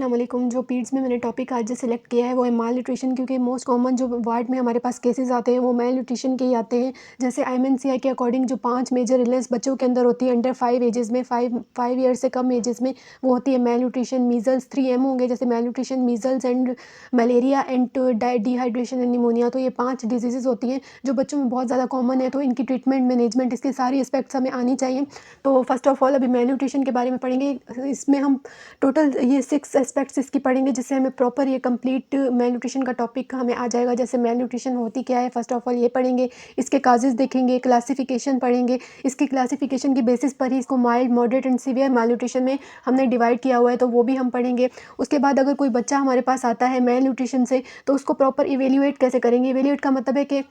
अस्सलामुअलैकुम। जो पीड्स में मैंने टॉपिक आज जो सिलेक्ट किया है वो है माल न्यूट्रिशन, क्योंकि मोस्ट कॉमन जो वार्ड में हमारे पास केसेस आते हैं वो माल न्यूट्रिशन के ही आते हैं। जैसे IMNCI के अकॉर्डिंग जो 5 मेजर इलनेस बच्चों के अंदर होती है अंडर 5 एजेस में, 5 ईयर से कम एजेस में, वो होती है माल न्यूट्रिशन। मीजल्स 3M होंगे, जैसे malnutrition, measles and malaria and dehydration and pneumonia. तो ये 5 डिजीज़ होती हैं जो बच्चों में बहुत ज़्यादा कॉमन है। तो इनकी ट्रीटमेंट, मैनेजमेंट, इसके सारी एस्पेक्ट्स हमें आनी चाहिए। तो फर्स्ट ऑफ ऑल अभी माल न्यूट्रिशन के बारे में पढ़ेंगे। इसमें हम टोटल ये 6 एस्पेक्ट्स इसकी पढ़ेंगे, जिससे हमें प्रॉपर ये कंप्लीट मेल न्यूट्रिशन का टॉपिक हमें आ जाएगा। जैसे मेल न्यूट्रिशन होती क्या है, फर्स्ट ऑफ ऑल ये पढ़ेंगे। इसके काजेज़ देखेंगे, क्लासिफिकेशन पढ़ेंगे। इसकी क्लासिफिकेशन की बेसिस पर ही इसको mild, moderate and severe mail nutrition में हमने डिवाइड किया हुआ है, तो वो भी हम पढ़ेंगे। उसके बाद अगर कोई बच्चा हमारे पास आता है मेल न्यूट्रिशन से, तो उसको प्रॉपर इवेल्युएट कैसे करेंगे। इवेल्युएट का मतलब है कि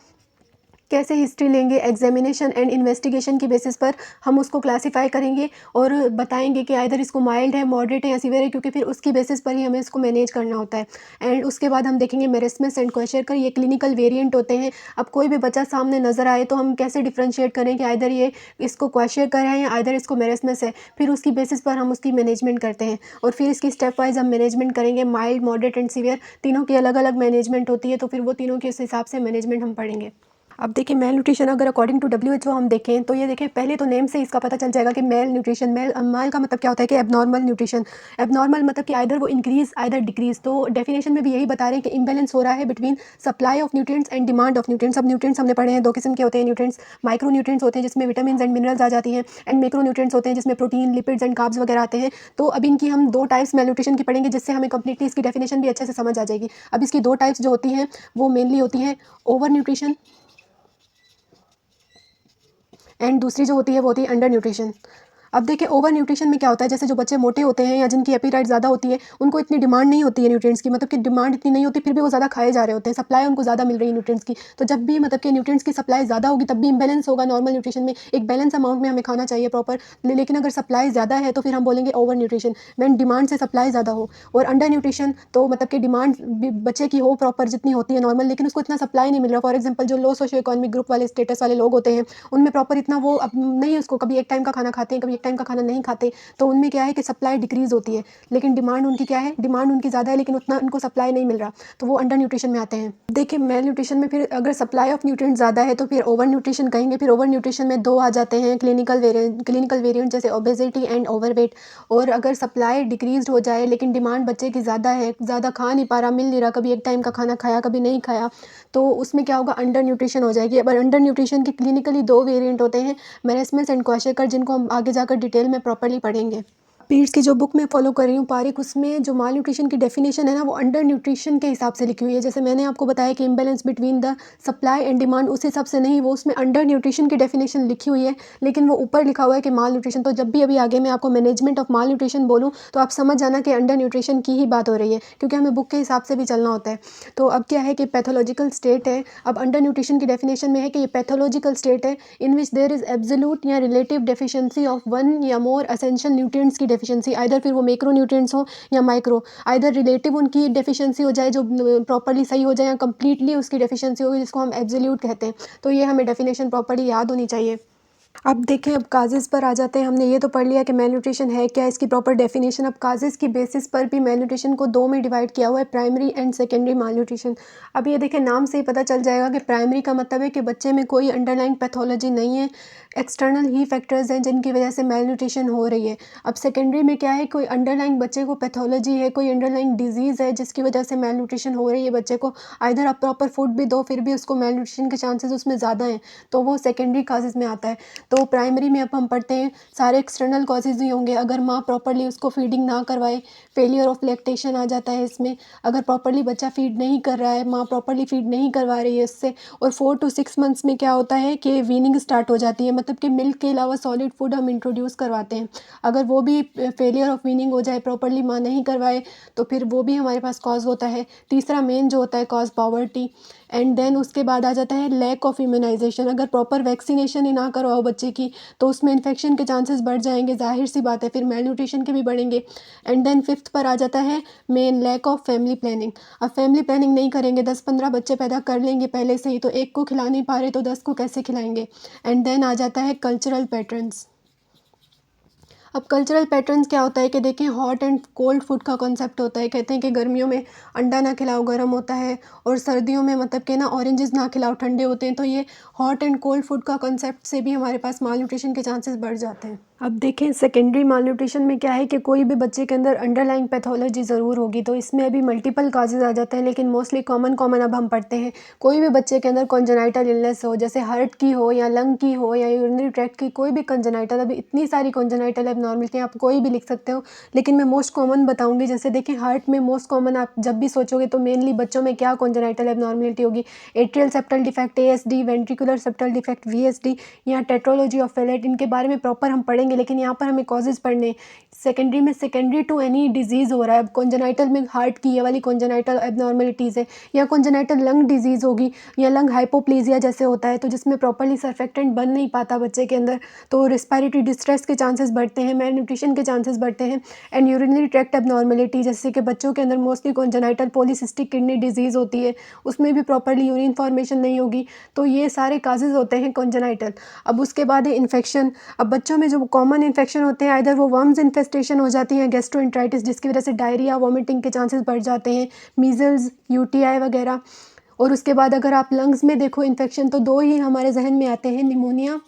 कैसे हिस्ट्री लेंगे, एग्जामिनेशन एंड इन्वेस्टिगेशन की बेसिस पर हम उसको क्लासीफाई करेंगे और बताएंगे कि आइदर इसको माइल्ड है, मॉडरेट है या सीवियर है, क्योंकि फिर उसकी बेसिस पर ही हमें इसको मैनेज करना होता है। एंड उसके बाद हम देखेंगे मेरिस्मस एंड क्वेशरकर, ये क्लिनिकल वेरिएंट होते हैं। अब कोई भी बच्चा सामने नज़र आए तो हम कैसे डिफ्रेंशिएट करें कि आइदर ये इसको क्वेशरकर है या आइदर इसको मेरिस्मस है, फिर उसकी बेसिस पर हम उसकी मैनेजमेंट करते हैं। और फिर इसकी स्टेप वाइज हम मैनेजमेंट करेंगे। माइल्ड, मॉडरेट एंड सीवियर तीनों की अलग अलग मैनेजमेंट होती है, तो फिर वो तीनों के उस हिसाब से मैनेजमेंट हम पढ़ेंगे। अब देखिए मेल न्यूट्रिशन अगर अकॉर्डिंग टू WHO हम देखें तो ये देखें, पहले तो नेम से इसका पता चल जाएगा कि मेल न्यूट्रिशन, मेल का मतलब क्या होता है कि एबनॉर्मल न्यूट्रिशन। एबनॉर्मल मतलब कि आइदर वो इंक्रीज आइदर डिक्रीज। तो डेफिनेशन में भी यही बता रहे हैं कि इम्बेलेंस हो रहा है between supply of nutrients and demand of nutrients. अब न्यूट्रिएंट्स हमने पढ़े हैं, 2 किस्म के होते हैं न्यूट्रिएंट्स। माइक्रो न्यूट्रिएंट्स होते हैं जिसमें विटामिन एंड मिनरल्स आ जाती हैं, एंड मैक्रो न्यूट्रिएंट्स होते हैं जिसमें प्रोटीन, लिपिड्स एंड कार्ब्स वगैरह आते हैं। तो अब इनकी हम 2 टाइप्स मेल न्यूट्रिशन की पढ़ेंगे, जिससे हमें कंप्लीटली इसकी डेफिनेशन भी अच्छे से समझ आ जाएगी। अब इसकी 2 टाइप्स जो होती हैं वो मेनली होती हैं ओवर न्यूट्रिशन, एंड दूसरी जो होती है वो होती है अंडर न्यूट्रिशन। अब देखिए ओवर न्यूट्रिशन में क्या होता है, जैसे जो बच्चे मोटे होते हैं या जिनकी एपीटाइट ज़्यादा होती है, उनको इतनी डिमांड नहीं होती है न्यूट्रिएंट्स की, मतलब कि डिमांड इतनी नहीं होती, फिर भी वो ज़्यादा खाए जा रहे होते हैं, सप्लाई उनको ज़्यादा मिल रही है न्यूट्रिएंट्स की। तो जब भी मतलब कि न्यूट्रिएंट्स की सप्लाई ज़्यादा होगी तब भी इम्बैलेंस होगा नॉर्मल न्यूट्रिशन में। एक बैलेंस अमाउंट में हमें खाना चाहिए प्रॉपर, लेकिन अगर सप्लाई ज़्यादा है तो फिर हम बोलेंगे ओवर न्यूट्रिशन, वैन डिमांड से सप्लाई ज़्यादा हो। और अंडर न्यूट्रिशन तो मतलब कि डिमांड बच्चे की हो प्रॉपर जितनी होती है नॉर्मल, लेकिन उसको इतना सप्लाई नहीं मिल रहा। फॉर एग्जाम्पल जो लो सोशो इकोनॉमिक ग्रुप वाले, स्टेटस वाले लोग होते हैं, उनमें प्रॉपर इतना वो अब नहीं, उसको कभी एक टाइम का खाना खाते हैं, कभी एक टाइम का खाना नहीं खाते, तो उनमें क्या है कि सप्लाई डिक्रीज होती है, लेकिन डिमांड उनकी क्या है, डिमांड उनकी ज़्यादा है लेकिन उतना उनको सप्लाई नहीं मिल रहा, तो वो अंडर न्यूट्रिशन में आते हैं। देखिए मेल न्यूट्रिशन में फिर अगर सप्लाई ऑफ न्यूट्रिएंट ज़्यादा है तो फिर ओवर न्यूट्रिशन कहेंगे। फिर ओवर न्यूट्रिशन में 2 आ जाते हैं क्लिनिकल वेरिएंट जैसे ओबेसिटी एंड ओवरवेट। और अगर सप्लाई डिक्रीज हो जाए लेकिन डिमांड बच्चे की ज़्यादा है, ज़्यादा खा नहीं पा रहा, मिल नहीं रहा, कभी एक टाइम का खाना खाया कभी नहीं खाया, तो उसमें क्या होगा, अंडर न्यूट्रिशन हो जाएगी। अब अंडर न्यूट्रिशन के क्लिनिकली 2 वेरिएंट होते हैं, मेरिस्मस एंड क्वेशरकर, जिनको हम आगे जाकर डिटेल में प्रॉपर्ली पढ़ेंगे। पीड्स की जो बुक मैं फॉलो कर रही हूँ पारिक, उसमें जो माल न्यूट्रिशन की डेफिनेशन है ना, वो अंडर न्यूट्रिशन के हिसाब से लिखी हुई है। जैसे मैंने आपको बताया कि imbalance between the supply and demand, उस हिसाब से नहीं, वो उसमें अंडर न्यूट्रिशन की डेफिनेशन लिखी हुई है, लेकिन वो ऊपर लिखा हुआ है कि माल न्यूट्रिशन। तो जब भी अभी आगे मैं आपको मैनेजमेंट ऑफ माल न्यूट्रिशन बोलूँ तो आप समझ जाना कि अंडर न्यूट्रिशन की ही बात हो रही है, क्योंकि हमें बुक के हिसाब से भी चलना होता है। तो अब क्या है कि पैथोलॉजिकल स्टेट है। अब अंडर न्यूट्रिशन की डेफिनेशन में है कि ये पैथोलॉजिकल स्टेट है इन विच देयर इज एब्सोल्यूट या रिलेटिव डेफिशिएंसी ऑफ वन या मोर एसेंशियल न्यूट्रिएंट्स की डेफिशिएंसी, आइदर फिर वो मैक्रो न्यूट्रिएंट्स हो या माइक्रो, आइदर रिलेटिव उनकी डेफिशिएंसी हो जाए जो प्रॉपर्ली सही हो जाए, या कंप्लीटली उसकी डेफिशिएंसी होगी जिसको हम एब्सोल्यूट कहते हैं। तो ये हमें डेफिनेशन प्रॉपर्ली याद होनी चाहिए। अब देखें, अब काजेज़ पर आ जाते हैं। हमने ये तो पढ़ लिया कि मेल न्यूट्रिशन है क्या, इसकी प्रॉपर डेफिनेशन। अब काजेज़ की बेसिस पर भी मेल न्यूट्रिशन को 2 में डिवाइड किया हुआ है, primary and secondary mall nutrition. अब ये देखें, नाम से ही पता चल जाएगा कि प्राइमरी का मतलब है कि बच्चे में कोई अंडरलाइंग पैथोलॉजी नहीं है, एक्सटर्नल ही फैक्टर्स हैं जिनकी वजह से मेल न्यूट्रिशन हो रही है। अब सेकेंडरी में क्या है, कोई अंडरलाइंग बच्चे को पैथोलॉजी है, कोई अंडरलाइंग डिजीज़ है जिसकी वजह से मेल न्यूट्रिशन हो रही है बच्चे को। आइदर आप प्रॉपर फूड भी दो फिर भी उसको मेल न्यूट्रिशन के चांसेस उसमें ज़्यादा हैं, तो वो सेकेंडरी काजेज़ में आता है। तो प्राइमरी में अब हम पढ़ते हैं सारे एक्सटर्नल कॉजेज़ ही होंगे। अगर माँ प्रॉपर्ली उसको फीडिंग ना करवाए, फेलियर ऑफ लैक्टेशन आ जाता है इसमें। अगर प्रॉपर्ली बच्चा फीड नहीं कर रहा है, माँ प्रॉपर्ली फीड नहीं करवा रही है इससे। और 4 to 6 मंथ्स में क्या होता है कि वीनिंग स्टार्ट हो जाती है, मतलब कि मिल्क के अलावा सॉलिड फूड हम इंट्रोड्यूस करवाते हैं। अगर वो भी फेलियर ऑफ वीनिंग हो जाए, प्रॉपर्ली माँ नहीं करवाए, तो फिर वो भी हमारे पास कॉज होता है। तीसरा मेन जो होता है कॉज, पॉवर्टी। एंड देन उसके बाद आ जाता है लैक ऑफ इम्यूनाइजेशन। अगर प्रॉपर वैक्सीनेशन ही ना करवाओ बच्चे की तो उसमें इन्फेक्शन के चांसेस बढ़ जाएंगे, जाहिर सी बात है, फिर मेल न्यूट्रिशन के भी बढ़ेंगे। एंड देन 5th पर आ जाता है main lack of family planning. अब फैमिली प्लानिंग नहीं करेंगे, 10-15 बच्चे पैदा कर लेंगे पहले से ही, तो एक को खिला नहीं पा रहे तो 10 को कैसे खिलाएंगे। एंड देन आ जाता है कल्चरल पैटर्न्स। अब कल्चरल पैटर्न्स क्या होता है कि देखें, हॉट एंड कोल्ड फूड का कॉन्सेप्ट होता है। कहते हैं कि गर्मियों में अंडा ना खिलाओ, गर्म होता है, और सर्दियों में मतलब कि ना ऑरेंजेस ना खिलाओ, ठंडे होते हैं। तो ये हॉट एंड कोल्ड फूड का कॉन्सेप्ट से भी हमारे पास माल न्यूट्रिशन के चांसेस बढ़ जाते हैं। अब देखें, सेकेंडरी माल न्यूट्रिशन में क्या है कि कोई भी बच्चे के अंदर अंडरलाइंग पैथोलॉजी ज़रूर होगी। तो इसमें अभी मल्टीपल काजेज़ आ जाते हैं, लेकिन मोस्टली कॉमन अब हम पढ़ते हैं। कोई भी बच्चे के अंदर कॉन्जेनाइटल इलनेस हो, जैसे हार्ट की हो या लंग की हो या यूरिनरी ट्रैक्ट की, कोई भी कॉन्जेनाइटल, अभी इतनी सारी कॉन्जेनाइटल एबनॉर्मलिटी, आप कोई भी लिख सकते हो, लेकिन मैं मोस्ट कॉमन बताऊंगी। जैसे देखिए, हार्ट में मोस्ट कॉमन आप जब भी सोचोगे तो मेनली बच्चों में क्या कॉन्जेनाइटल एबनॉर्मलिटी होगी? Atrial septal defect ASD, ventricular septal defect VSD, या टेट्रोलॉजी ऑफ फेलेट। इनके बारे में प्रॉपर हम पढ़ेंगे, लेकिन यहाँ पर हमें कॉजेज पढ़ने। सेकेंडरी में सेकेंडरी टू एनी डिजीज़ हो रहा है। अब कॉन्जेनाइटल में हार्ट की ये वाली कॉन्जेनाइटल एबनॉर्मलिटीज़ है, या कॉन्जेनाइटल लंग डिजीज़ होगी, या लंग हाइपोप्लेजिया जैसे होता है, तो जिसमें प्रॉपरली सर्फेक्टेंट बन नहीं पाता बच्चे के अंदर, तो रिस्पायरेटरी डिस्ट्रेस के चांसेस बढ़ते हैं, मेल न्यूट्रिशन के चांसेस बढ़ते हैं। एंड यूरिनरी ट्रैक्ट एबनॉर्मलिटी, जैसे कि बच्चों के अंदर mostly congenital polycystic kidney disease होती है, उसमें भी प्रॉपरली यूरिन फॉर्मेशन नहीं होगी। तो ये सारे काजेज़ होते हैं कॉन्जेनाइटल। अब उसके बाद है इन्फेक्शन। अब बच्चों में जो कॉमन इन्फेक्शन होते हैं, इधर वो वर्म्स इन्फेस्टेशन हो जाती है, गैस्ट्रोएंटराइटिस, जिसकी वजह से डायरिया, वॉमिटिंग के चांसेस बढ़ जाते हैं, मीजल्स, UTI वगैरह। और उसके बाद अगर आप लंग्स में देखो इन्फेक्शन, तो दो ही हमारे जहन में आते हैं, निमोनिया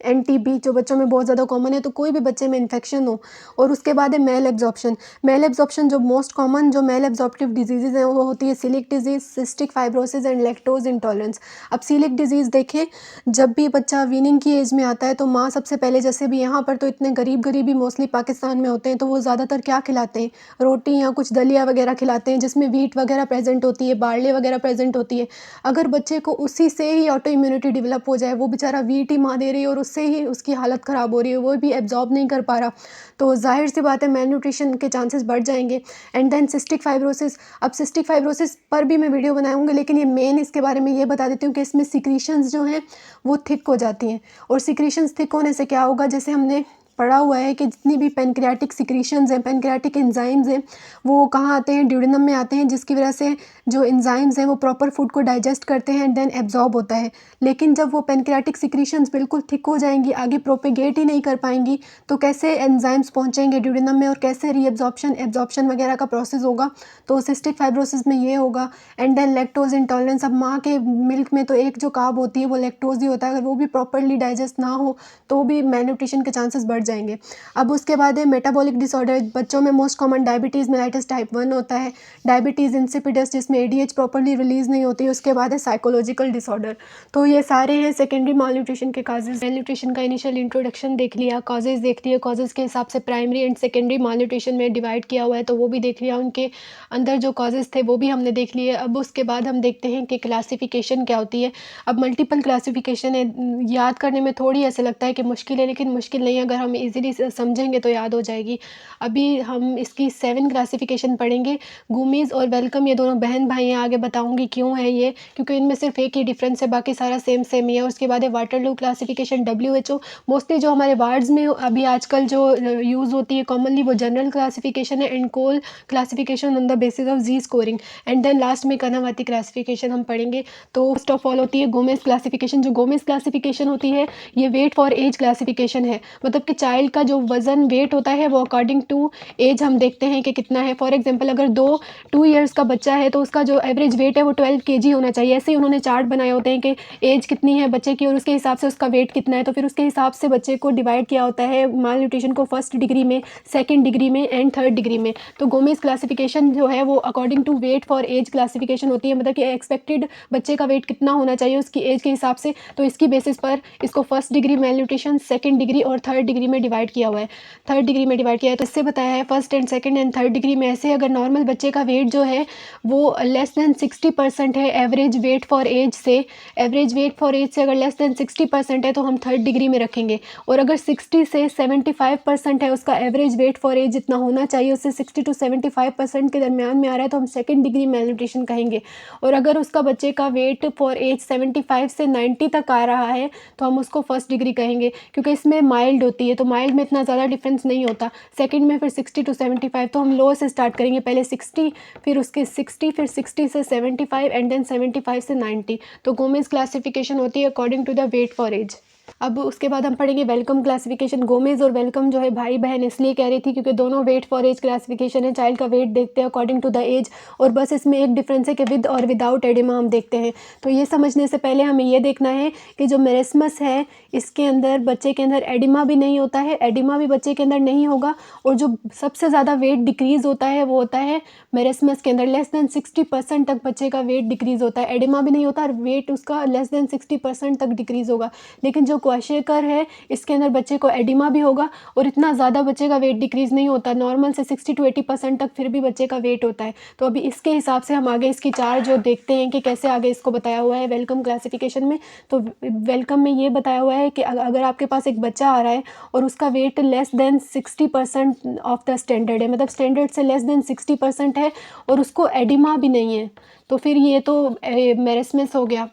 एंड TB, जो बच्चों में बहुत ज़्यादा कॉमन है। तो कोई भी बच्चे में इन्फेक्शन हो। और उसके बाद है मेल एब्जॉर्प्शन। मेल एब्जॉर्प्शन जो मोस्ट कॉमन जो मेल एब्जॉर्प्टिव डिजीज़ हैं, वो होती है coeliac disease, cystic fibrosis and lactose intolerance. अब सीलिक डिजीज़ देखें, जब भी बच्चा वीनिंग की एज में आता है, तो माँ सबसे पहले, जैसे भी यहाँ पर तो इतने गरीब ही मोस्टली पाकिस्तान में होते हैं, तो वो ज़्यादातर क्या खिलाते हैं? रोटी या कुछ दलिया वगैरह खिलाते हैं, जिसमें वीट वगैरह प्रेजेंट होती है, बार्ले वगैरह प्रेजेंट होती है। अगर बच्चे को उसी से ही ऑटो इम्यूनिटी डेवलप हो जाए, वो बेचारा वीट ही माँ दे रही है और उससे ही उसकी हालत ख़राब हो रही है, वो भी एब्जॉर्ब नहीं कर पा रहा, तो जाहिर सी बात है मेल न्यूट्रिशन के चांसेस बढ़ जाएंगे। And then cystic fibrosis. अब सिस्टिक फाइब्रोसिस पर भी मैं वीडियो बनाऊंगी, लेकिन ये मेन इसके बारे में ये बता देती हूँ कि इसमें सिक्रीशंस जो हैं वो थिक हो जाती हैं। और सिक्रीशंस थिक होने से क्या होगा, जैसे हमने पढ़ा हुआ है कि जितनी भी पेनक्रियाटिक सिक्रीशंस हैं, पेनक्रियाटिक एंजाइम्स हैं, वो कहाँ आते हैं? ड्यूडेनम में आते हैं, जिसकी वजह से जो एंजाइम्स हैं वो प्रॉपर फूड को डाइजेस्ट करते हैं एंड देन एब्जॉर्ब होता है। लेकिन जब वो पेनक्रियाटिक सिक्रीशंस बिल्कुल थिक हो जाएंगी, आगे प्रोपेगेट ही नहीं कर पाएंगी, तो कैसे एंजाइम्स पहुँचेंगे ड्यूडेनम में और कैसे रीअब्जॉर्प्शन, एब्जॉर्प्शन वगैरह का प्रोसेस होगा? तो सिस्टिक फाइब्रोसिस में ये होगा। And then lactose intolerance. अब माँ के मिल्क में तो एक जो कार्ब होती है वो लैक्टोज ही होता है, अगर वो भी प्रॉपरली डाइजेस्ट ना हो तो भी मेल न्यूट्रिशन के चांसेस बढ़ जाएंगे। अब उसके बाद है मेटाबॉलिक डिसऑर्डर। बच्चों में most common diabetes mellitus type 1 होता है, डायबिटीज़ इंसिपिडस, जिसमें ADH प्रॉपरली रिलीज़ नहीं होती है। उसके बाद है साइकोलॉजिकल डिसऑर्डर। तो ये सारे हैं सेकेंडरी माल न्यूट्रिशन के काजेज़। मेल न्यूट्रिशन का इनिशियल इंट्रोडक्शन देख लिया, कॉजेज़ देख लिए, कॉजेज़ के हिसाब से primary and secondary mall nutrition में डिवाइड किया हुआ है, तो वो भी देख लिया, उनके अंदर जो कॉजेज़ थे वो भी हमने देख लिए। अब उसके बाद हम देखते हैं कि क्लासिफिकेशन क्या होती है। अब मल्टीपल क्लासिफिकेशन है, याद करने में थोड़ी ऐसे लगता है कि मुश्किल है, लेकिन मुश्किल नहीं है, अगर हम इजीली समझेंगे तो याद हो जाएगी। अभी हम इसकी 7 क्लासिफिकेशन पढ़ेंगे। गुमीज़ और वेलकम ये दोनों बहन भाई हैं, आगे बताऊंगी क्यों है ये, क्योंकि इनमें सिर्फ एक ही डिफरेंस है, बाकी सारा सेम सेम ही है। उसके बाद है वाटरलू क्लासिफिकेशन। WHO मोस्टली जो हमारे वार्ड्स में अभी आजकल जो यूज़ होती है कॉमनली, वो जनरल क्लासिफिकेशन है। And Cole classification on the basis of Z scoring. And then last में कनावाती क्लासिफिकेशन हम पढ़ेंगे। तो फर्स्ट ऑफ ऑल होती है गोमेज क्लासिफिकेशन। जो गोमेज क्लासिफिकेशन होती है, ये वेट फॉर एज क्लासिफिकेशन है, मतलब कि चाइल्ड का जो वज़न वेट होता है वो अकॉर्डिंग टू एज हम देखते हैं कि कितना है। फॉर एग्जांपल, अगर 2 ईयर्स का बच्चा है तो उसका जो एवरेज वेट है वो 12 kg होना चाहिए। ऐसे ही उन्होंने चार्ट बनाए होते हैं कि एज कितनी है बच्चे की और उसके हिसाब से उसका वेट कितना है, तो फिर उसके हिसाब से बच्चे को डिवाइड किया होता है माल न्यूट्रिशन को, फर्स्ट डिग्री में, सेकेंड डिग्री में एंड थर्ड डिग्री में। तो गोमेज क्लासिफिकेशन जो है वो according to weight for age classification होती है, मतलब कि एक्सपेक्टेड बच्चे का वेट कितना होना चाहिए उसकी एज के हिसाब से। तो इसकी बेसिस पर इसको first degree mail nutrition, second degree और थर्ड डिग्री में डिवाइड किया हुआ है। थर्ड डिग्री में डिवाइड किया है, तो इससे बताया है first and second and third degree में ऐसे, अगर नॉर्मल बच्चे का वेट जो है वो लेस देन 60% है एवरेज वेट फॉर एज से, एवरेज वेट फॉर एज से अगर लेस देन 60% है तो हम थर्ड डिग्री में रखेंगे। और अगर 60 से 75% है उसका एवरेज वेट फॉर एज जितना होना चाहिए, उससे 60 to 75% के दरमियान में आ रहा है, तो हम सेकेंड डिग्री मेल न्यूट्रिशन कहेंगे। और अगर उसका बच्चे का वेट फॉर एज 75 से 90 तक आ रहा है तो हम उसको फर्स्ट डिग्री कहेंगे, क्योंकि इसमें माइल्ड होती है, तो माइल्ड में इतना ज़्यादा डिफरेंस नहीं होता। सेकंड में फिर 60 to 75, तो हम लो से स्टार्ट करेंगे, पहले 60, फिर उसके 60, फिर 60 से 75 एंड देन 75 से 90। तो गोमेज क्लासिफिकेशन होती है according to the weight for age. अब उसके बाद हम पढ़ेंगे वेलकम क्लासिफिकेशन। गोमेज़ और वेलकम जो है भाई बहन इसलिए कह रही थी क्योंकि दोनों वेट फॉर एज क्लासिफिकेशन है, चाइल्ड का वेट देखते हैं अकॉर्डिंग टू द एज, और बस इसमें एक डिफरेंस है कि विद और विदाउट एडिमा हम देखते हैं। तो ये समझने से पहले हमें ये देखना है कि जो मेरेस्मस है इसके अंदर बच्चे के अंदर एडिमा भी नहीं होता है, एडिमा भी बच्चे के अंदर नहीं होगा, और जो सबसे ज़्यादा वेट डिक्रीज़ होता है वो होता है मेरेस्मस के अंदर। लेस देन 60% तक बच्चे का वेट डिक्रीज़ होता है, एडिमा भी नहीं होता और वेट उसका लेस देन 60% तक डिक्रीज़ होगा। लेकिन जो क्वाशेकर है इसके अंदर बच्चे को एडिमा भी होगा और इतना ज़्यादा बच्चे का वेट डिक्रीज़ नहीं होता, नॉर्मल से 60 to 80% तक फिर भी बच्चे का वेट होता है। तो अभी इसके हिसाब से हम आगे इसकी चार जो देखते हैं कि कैसे आगे इसको बताया हुआ है वेलकम क्लासिफिकेशन में। तो वेलकम में ये बताया हुआ है कि अगर आपके पास एक बच्चा आ रहा है और उसका weight less than 60% of the standard है, मतलब स्टैंडर्ड से लेस देन 60% है और उसको एडिमा भी नहीं है, तो फिर ये तो मेरेस्मस हो गया,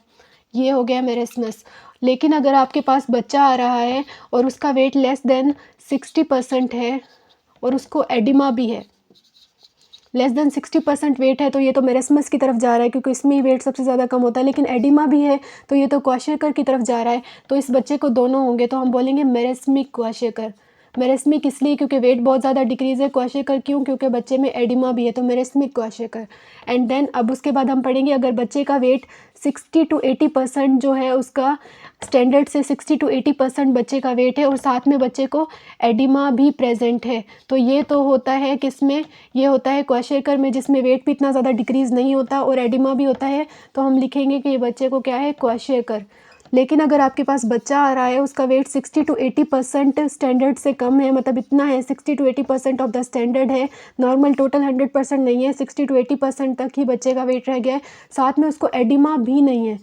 ये हो गया मेरेस्मस। लेकिन अगर आपके पास बच्चा आ रहा है और उसका वेट लेस देन 60% है और उसको एडिमा भी है, लेस देन 60% वेट है, तो ये तो मेरेस्मस की तरफ जा रहा है क्योंकि इसमें ही वेट सबसे ज़्यादा कम होता है। लेकिन एडिमा भी है तो ये तो क्वाशेकर की तरफ जा रहा है, तो इस बच्चे को दोनों होंगे, तो हम बोलेंगे मेरेस्मिक क्वाशेकर। मेरेस्मिक इसलिए क्योंकि वेट बहुत ज़्यादा डिक्रीज़ है, क्वाशेकर क्यों, क्योंकि बच्चे में एडिमा भी है, तो मेरेस्मिक क्वाशेकर। एंड देन अब उसके बाद हम पढ़ेंगे अगर बच्चे का वेट 60 to 80% जो है उसका स्टैंडर्ड से 60 to 80% बच्चे का वेट है और साथ में बच्चे को एडिमा भी प्रेजेंट है, तो ये तो होता है किसमें, ये होता है क्वाशेकर में, जिसमें वेट भी इतना ज़्यादा डिक्रीज़ नहीं होता और एडिमा भी होता है, तो हम लिखेंगे कि ये बच्चे को क्या है, क्वाशेकर। लेकिन अगर आपके पास बच्चा आ रहा है उसका वेट 60 to 80% स्टैंडर्ड से कम है, मतलब इतना है 60 to 80% ऑफ द स्टैंडर्ड है, नॉर्मल टोटल 100% नहीं है, 60 to 80% तक ही बच्चे का वेट रह गया है, साथ में उसको एडिमा भी नहीं है,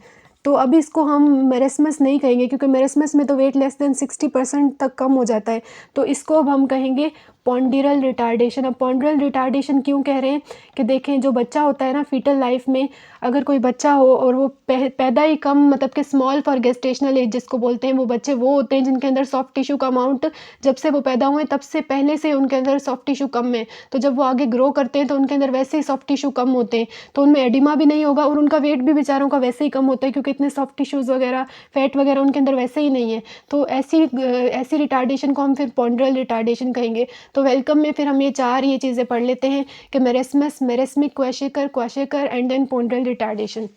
तो अभी इसको हम मेरेस्मस नहीं कहेंगे क्योंकि मेरेस्मस में तो वेट लेस देन 60% तक कम हो जाता है, तो इसको अब हम कहेंगे पॉन्डिरल रिटार्डेशन। अब पॉन्डिरल रिटार्डेशन क्यों कह रहे हैं कि देखें जो बच्चा होता है ना फीटल लाइफ में, अगर कोई बच्चा हो और वो पैदा ही कम, मतलब कि स्मॉल फॉर गेस्टेशनल एज जिसको बोलते हैं, वो बच्चे वो होते हैं जिनके अंदर सॉफ्ट टिश्यू का अमाउंट जब से वो पैदा हुए तब से पहले से उनके अंदर सॉफ्ट टिश्यू कम है, तो जब वो आगे ग्रो करते हैं तो उनके अंदर वैसे ही सॉफ्ट टिश्यू कम होते हैं, तो उनमें एडिमा भी नहीं होगा और उनका वेट भी बेचारों का वैसे ही कम होता है क्योंकि इतने सॉफ्ट टिश्यूज़ वगैरह फैट वगैरह उनके अंदर वैसे ही नहीं है, तो ऐसी रिटार्डेशन को हम फिर पॉन्डिरल रिटार्डेशन कहेंगे। तो वेलकम में फिर हम ये चीज़ें पढ़ लेते हैं कि मेरेस्मस, मेरेस्मिक क्वाशेकर, क्वाशेकर एंड देन पॉन्डिरल रिटार्डेशन।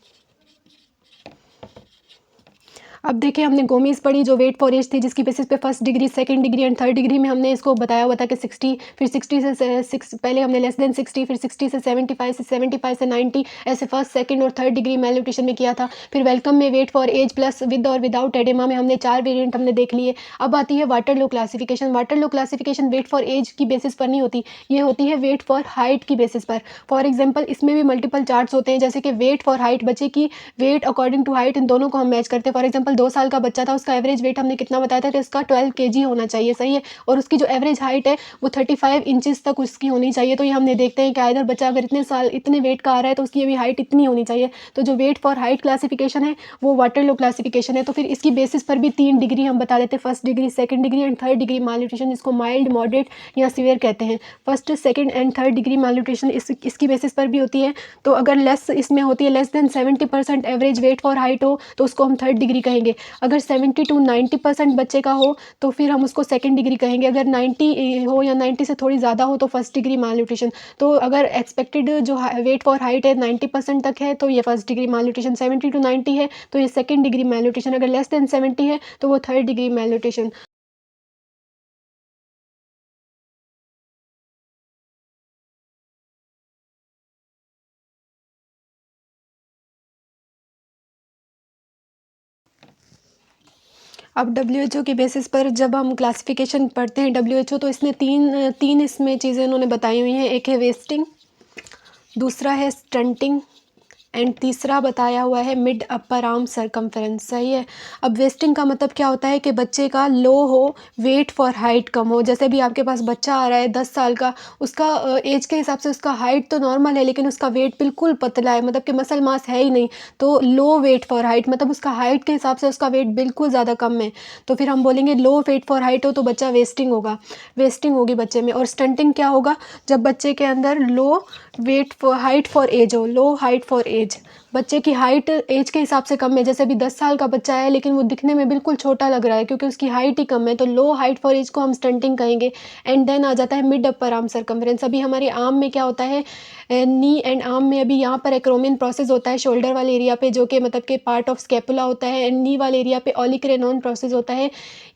अब देखिए हमने गोमीज़ पढ़ी जो वेट फॉर एज थी, जिसकी बेसिस पे first degree, second degree and third degree में हमने इसको बताया हुआ था कि 60, फिर 60 से 6, पहले हमने लेस देन 60, फिर 60 से 75, से 75 से 90, ऐसे फर्स्ट सेकंड और थर्ड डिग्री मेल न्यूट्रिशन में किया था। फिर वेलकम में weight for age plus with और विदाउट एडेमा में हमने 4 वेरिएंट हमने देख लिए। अब आती है Waterlow classification. Waterlow classification weight for age की बेसिस पर नहीं होती, ये होती है वेट फॉर हाइट की बेसिस पर। फॉर एग्जाम्पल इसमें भी मल्टीपल चार्ट्स होते हैं, जैसे कि वेट फॉर हाइट, बच्चे की वेट अकॉर्डिंग टू हाइट, इन दोनों को हम मैच करते हैं। फॉर एग्जाम्पल 2 साल का बच्चा था, उसका एवरेज वेट हमने कितना बताया था कि इसका 12 kg होना चाहिए, सही है, और उसकी जो एवरेज हाइट है वो 35 इंचेस तक उसकी होनी चाहिए। तो ये हमने देखते हैं कि आइदर बच्चा अगर इतने वेट का आ रहा है तो उसकी भी हाइट इतनी होनी चाहिए। तो जो वेट फॉर हाइट क्लासिफिकेशन है वो वाटरलो क्लासिफिकेशन है। तो फिर इसकी बेसिस पर भी 3 डिग्री हम बता देते हैं, first degree, second degree and third degree mall nutrition, जिसको माइल्ड, मॉडरेट या सीवियर कहते हैं। First, second and third degree mall nutrition इसकी बेसिस पर भी होती है। तो अगर लेस इसमें होती है, less than 70% average weight for height हो तो उसको हम थर्ड डिग्री कहेंगे। अगर 70 to 90% बच्चे का हो तो फिर हम उसको सेकंड डिग्री कहेंगे। अगर 90 हो या 90 से थोड़ी ज़्यादा हो तो फर्स्ट डिग्री माल न्यूट्रिशन। तो अगर एक्सपेक्टेड जो वेट फॉर हाइट है 90% तक है तो ये first degree mall nutrition, 70 to 90 है तो ये सेकंड डिग्री माल न्यूट्रिशन, अगर लेस देन 70 है तो वो थर्ड डिग्री माल न्यूट्रिशन। अब WHO की बेसिस पर जब हम क्लासिफिकेशन पढ़ते हैं WHO, तो इसने तीन इसमें चीज़ें उन्होंने बताई हुई हैं। एक है वेस्टिंग, दूसरा है स्टंटिंग एंड तीसरा बताया हुआ है मिड अपर आर्म सरकमफेरेंस, सही है। अब वेस्टिंग का मतलब क्या होता है कि बच्चे का लो हो, वेट फॉर हाइट कम हो। जैसे भी आपके पास बच्चा आ रहा है 10 साल का, उसका एज के हिसाब से उसका हाइट तो नॉर्मल है लेकिन उसका वेट बिल्कुल पतला है, मतलब कि मसल मास है ही नहीं, तो लो वेट फॉर हाइट, मतलब उसका हाइट के हिसाब से उसका वेट बिल्कुल ज़्यादा कम है, तो फिर हम बोलेंगे लो वेट फॉर हाइट हो तो बच्चा वेस्टिंग होगा, वेस्टिंग होगी बच्चे में। और स्टंटिंग क्या होगा, जब बच्चे के अंदर low weight for height for age हो, लो हाइट फॉर एज, बच्चे की हाइट एज के हिसाब से कम है। जैसे अभी 10 साल का बच्चा है लेकिन वो दिखने में बिल्कुल छोटा लग रहा है क्योंकि उसकी हाइट ही कम है, तो लो हाइट फॉर एज को हम स्टंटिंग कहेंगे। एंड देन आ जाता है मिड अपर आर्म सर्कमफ्रेंस। अभी हमारे आर्म में क्या होता है, नी एंड आर्म में अभी यहाँ पर एक्रोमियन प्रोसेस होता है शोल्डर वाले एरिया पे, जो कि मतलब कि पार्ट ऑफ स्कैपुला होता है, एंड नी वाले एरिया पे ओलिक्रेनॉन प्रोसेस होता है।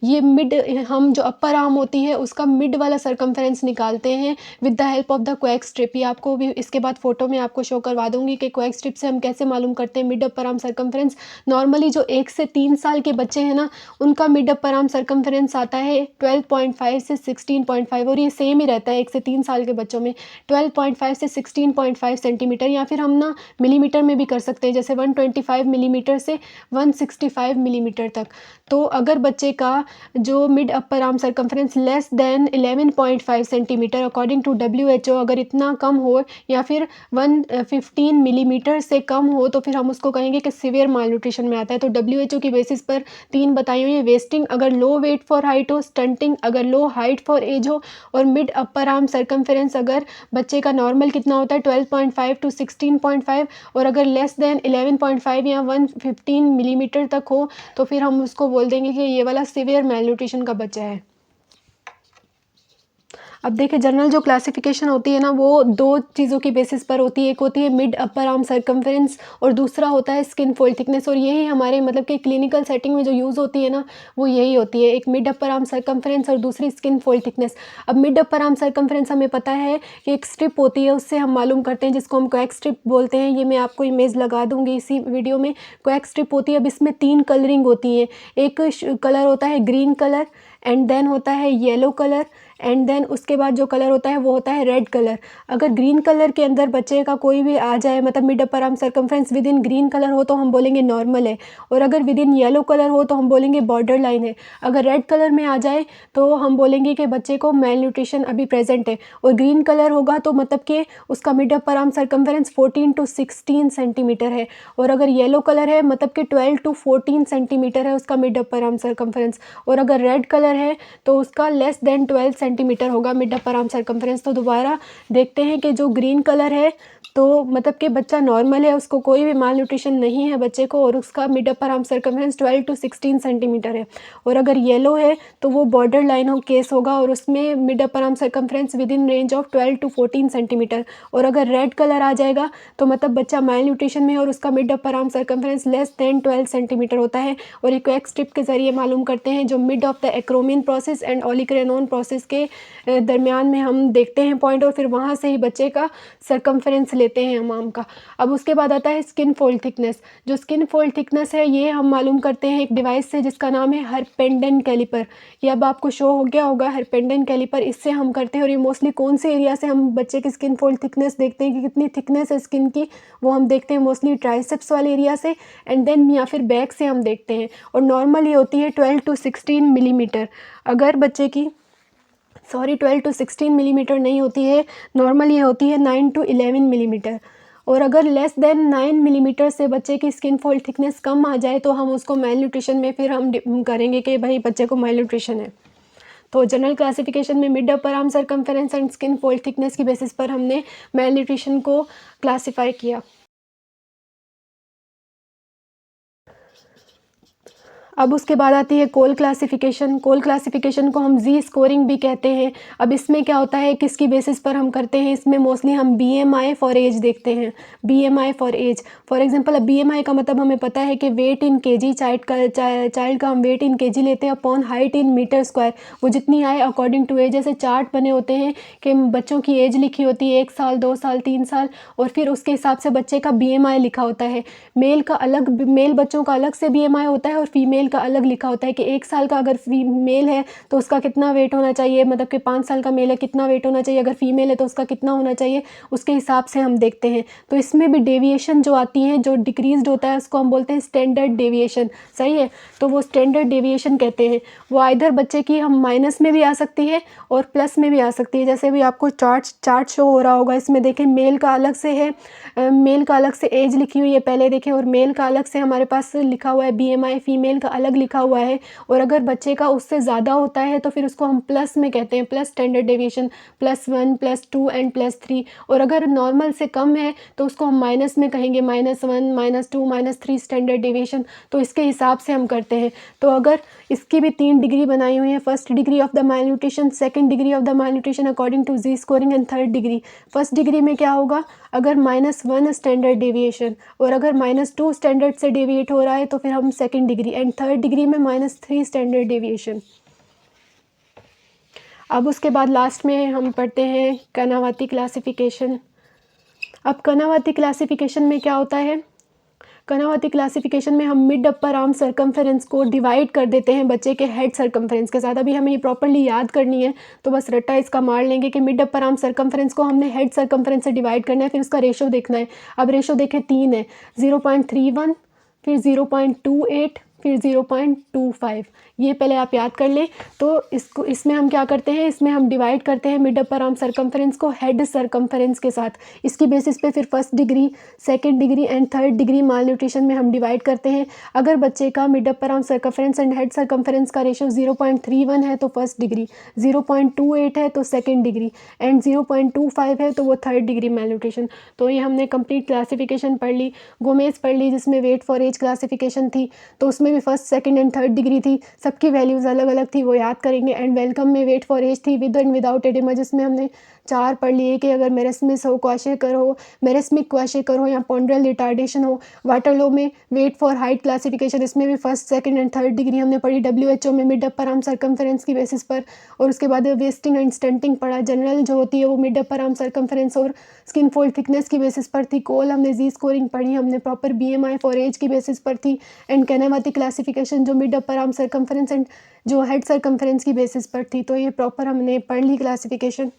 ये मिड, हम जो अपर आर्म होती है उसका मिड वाला सर्कमफ्रेंस निकालते हैं with the help of the quack strip. ये आपको भी इसके बाद फोटो में आपको शो करवा दूंगी कि क्वैक स्ट्रिप से हम कैसे मालूम करते हैं mid upper arm circumference. Normally जो 1 से 3 साल के बच्चे हैं ना, उनका मिड अपर आर्म सर्कमफ्रेंस आता है 12.5 से 16.5, और ये सेम ही रहता है 1 से 3 साल के बच्चों में 12.5 से 16.5 सेंटीमीटर, या फिर हम ना मिलीमीटर में भी कर सकते हैं, जैसे 125 मिलीमीटर से 165 मिलीमीटर तक। तो अगर बच्चे का जो mid upper arm circumference less than 11.5 centimetre according to WHO, अगर इतना कम हो या फिर 115 मिलीमीटर से कम हो, तो फिर हम उसको कहेंगे कि सीवियर माल न्यूट्रिशन में आता है। तो WHO की बेसिस पर 3 बताई हुई है, वेस्टिंग अगर लो वेट फॉर हाइट हो, स्टंटिंग अगर लो हाइट फॉर एज हो, और मिड अपर आर्म सर्कमफ्रेंस अगर बच्चे का नॉर्मल कितना होता है 12.5 टू 16.5, और अगर लेस देन 11.5 या 115 मिलीमीटर तक हो, तो फिर हम उसको बोल देंगे कि ये वाला सीवियर मेल न्यूट्रिशन का बच्चा है। अब देखिए, जनरल जो क्लासिफिकेशन होती है ना, वो 2 चीज़ों की बेसिस पर होती है। एक होती है मिड अपर आर्म सर्कमफ्रेंस और दूसरा होता है स्किन फोल्ड थिकनेस, और यही हमारे मतलब कि क्लिनिकल सेटिंग में जो यूज़ होती है ना, वो यही होती है, एक मिड अपर आर्म सर्कमफ्रेंस और दूसरी स्किन फोल्ड थिकनेस। अब मिड अपर आर्म सर्कमफ्रेंस हमें पता है कि एक स्ट्रिप होती है, उससे हम मालूम करते हैं, जिसको हम क्वैक स्ट्रिप बोलते हैं। ये मैं आपको इमेज लगा दूंगी इसी वीडियो में। क्वैक स्ट्रिप होती है। अब इसमें 3 कलरिंग होती है। एक कलर होता है ग्रीन कलर, एंड देन होता है येलो कलर, एंड देन उसके बाद जो कलर होता है वो होता है रेड कलर। अगर ग्रीन कलर के अंदर बच्चे का कोई भी आ जाए, मतलब mid upper arm circumference with in green colour हो, तो हम बोलेंगे नॉर्मल है, और अगर विद इन येलो कलर हो तो हम बोलेंगे बॉर्डर लाइन है। अगर रेड कलर में आ जाए तो हम बोलेंगे कि बच्चे को मेल न्यूट्रिशन अभी प्रेजेंट है, और ग्रीन कलर होगा तो मतलब कि उसका mid upper arm circumference 14 to 16 centimetre है, और अगर येलो कलर है मतलब कि 12 टू 14 सेंटीमीटर है उसका मिड अपर आर्म सर्कमफ्रेंस, और अगर रेड कलर है तो उसका लेस देन 12 सेंटीमीटर होगा मिड अपर आर्म सर्कमफ्रेंस। तो दोबारा देखते हैं कि जो ग्रीन कलर है तो मतलब कि बच्चा नॉर्मल है, उसको कोई भी माल न्यूट्रिशन नहीं है बच्चे को, और उसका mid upper arm circumference 12 to 16 centimetre है। और अगर येलो है तो वो बॉर्डर लाइन हो केस होगा, और उसमें mid upper arm circumference within range of 12 to 14 centimetre. और अगर रेड कलर आ जाएगा तो मतलब बच्चा माल न्यूट्रिशन में है, और उसका mid upper arm circumference less then 12 centimetre होता है। और एक क्वैक स्ट्रिप के जरिए मालूम करते हैं, जो mid of the acromion process and olecranon process के दरमियान में हम देखते हैं पॉइंट, और फिर वहाँ से ही बच्चे का सर्कमफ्रेंस लेते हैं हम आर्म का। अब उसके बाद आता है स्किन फोल्ड थिकनेस। जो स्किन फोल्ड थिकनेस है ये हम मालूम करते हैं एक डिवाइस से जिसका नाम है हरपेंडन कैलिपर। ये अब आपको शो हो गया होगा, हरपेंडन कैलिपर, इससे हम करते हैं। और ये मोस्टली कौन से एरिया से हम बच्चे की स्किन फोल्ड थिकनेस देखते हैं कि कितनी थिकनेस है स्किन की, वो हम देखते हैं मोस्टली ट्राइसेप्स वाले एरिया से, एंड देन या फिर बैक से हम देखते हैं। और नॉर्मल ये होती है 12 टू 16 मिलीमीटर। अगर बच्चे की 12 टू 16 मिलीमीटर नहीं होती है, नॉर्मल ये होती है 9 टू 11 मिलीमीटर। और अगर लेस देन 9 मिलीमीटर से बच्चे की स्किन फोल्ड थिकनेस कम आ जाए तो हम उसको मेल न्यूट्रिशन में फिर हम करेंगे कि भाई बच्चे को मेल न्यूट्रिशन है। तो जनरल क्लासिफिकेशन में mid upper arm circumference and skin fold thickness की बेसिस पर हमने मेल न्यूट्रिशन को क्लासीफाई किया। अब उसके बाद आती है कोल क्लासिफिकेशन। कोल क्लासिफिकेशन को हम जी स्कोरिंग भी कहते हैं। अब इसमें क्या होता है, किसकी बेसिस पर हम करते हैं, इसमें मोस्टली हम BMI फॉर एज देखते हैं। BMI for age, for example अब BMI का मतलब हमें पता है कि वेट इन केजी, चाइल्ड का हम वेट इन केजी लेते हैं upon height in metre square. वो जितनी आए अकॉर्डिंग टू एज, जैसे चार्ट बने होते हैं कि बच्चों की एज लिखी होती है 1 साल 2 साल 3 साल, और फिर उसके हिसाब से बच्चे का BMI लिखा होता है। मेल बच्चों का अलग से BMI होता है और फीमेल का अलग लिखा होता है कि 1 साल का अगर फीमेल है तो उसका कितना वेट होना चाहिए, मतलब कि 5 साल का मेल है कितना वेट होना चाहिए, अगर फीमेल है तो उसका कितना होना चाहिए, उसके हिसाब से हम देखते हैं। तो इसमें भी डेविएशन जो आती है, जो डिक्रीज्ड होता है, उसको हम बोलते हैं स्टैंडर्ड डेविएशन। सही है, तो वो स्टैंडर्ड डेविएशन कहते हैं। वो आइधर बच्चे की हम माइनस में भी आ सकती है और प्लस में भी आ सकती है। जैसे भी आपको चार्ट शो हो रहा होगा, इसमें देखें मेल का अलग से है, मेल का अलग से एज लिखी हुई है पहले देखें, और मेल का अलग से हमारे पास लिखा हुआ है BMI, फीमेल का अलग लिखा हुआ है, और अगर बच्चे का उससे ज़्यादा होता है तो फिर उसको हम प्लस में कहते हैं, प्लस स्टैंडर्ड डेविएशन, +1 +2 एंड +3। और अगर नॉर्मल से कम है तो उसको हम माइनस में कहेंगे, -1 -2 -3 स्टैंडर्ड डेविएशन। तो इसके हिसाब से हम करते हैं। तो अगर इसकी भी 3 डिग्री बनाई हुई है, first degree of the malnutrition, second degree of the malnutrition according to Z scoring, and third degree. First degree में क्या होगा, अगर -1 स्टैंडर्ड डेविएशन, और अगर -2 स्टैंडर्ड से डेविएट हो रहा है तो फिर हम second degree, and third degree में -3 स्टैंडर्ड डेविएशन। अब उसके बाद लास्ट में हम पढ़ते हैं कर्नावती क्लासिफिकेशन। अब कर्नावती क्लासिफिकेशन में क्या होता है, कर्नावती क्लासिफिकेशन में हम मिड अपर आर्म सर्कम्फेरेंस को डिवाइड कर देते हैं बच्चे के हेड सर्कम्फेरेंस के साथ। अभी हमें ये प्रॉपर्ली याद करनी है, तो बस रट्टा इसका मार लेंगे कि मिड अपर आर्म सर्कम्फेरेंस को हमने हेड सर्कम्फेरेंस से डिवाइड करना है, फिर उसका रेशो देखना है। अब रेशो देखें 3 है, 0.31, फिर 0.28, फिर 0.25। ये पहले आप याद कर लें। तो इसमें हम क्या करते हैं, इसमें हम डिवाइड करते हैं मिड अपर आर्म सर्कम्फेरेंस को हेड सर्कम्फेरेंस के साथ। इसकी बेसिस पे फिर first degree, second degree and third degree mall nutrition में हम डिवाइड करते हैं। अगर बच्चे का mid upper arm circumference and head circumference का रेशो 0.31 है तो फर्स्ट डिग्री, 0.28 है तो सेकेंड डिग्री, एंड 0.25 है तो वो थर्ड डिग्री माल न्यूट्रिशन। तो ये हमने कंप्लीट क्लासिफिकेशन पढ़ ली। गोमेज पढ़ ली जिसमें वेट फॉर एज क्लासिफिकेशन थी, तो उसमें भी first, second and third degree थी। सबकी वैल्यूज़ अलग अलग थी, वो याद करेंगे। एंड वेलकम में वेट फॉर एज थी विद एंड विदाउट एडिमा, जिसमें हमने 4 पढ़ लिए कि अगर मेरेस्मिस हो, क्वाशेकर हो, मेरेस्मिक क्वाशेकर हो या पॉन्ड्रल रिटार्डेशन हो। वाटरलो में वेट फॉर हाइट क्लासिफिकेशन, इसमें भी first, second and third degree हमने पढ़ी। WHO में मिड अपर आर्म सर्कम्फेरेंस की बेसिस पर, और उसके बाद वेस्टिंग एंड स्टंटिंग पढ़ा। जनरल जो होती है वो मिड अपर आर्म सर्कम्फेरेंस और स्किन फोल्ड थिकनेस की बेसिस पर थी। कोल हमने जी स्कोरिंग पढ़ी, हमने प्रॉपर BMI फॉर एज की बेसिस पर थी। एंड कर्नावती क्लासिफिकेशन जो mid upper arm circumference and जो हेड सर्कम्फेरेंस की बेसिस पर थी। तो ये प्रॉपर हमने पढ़ ली क्लासिफिकेशन।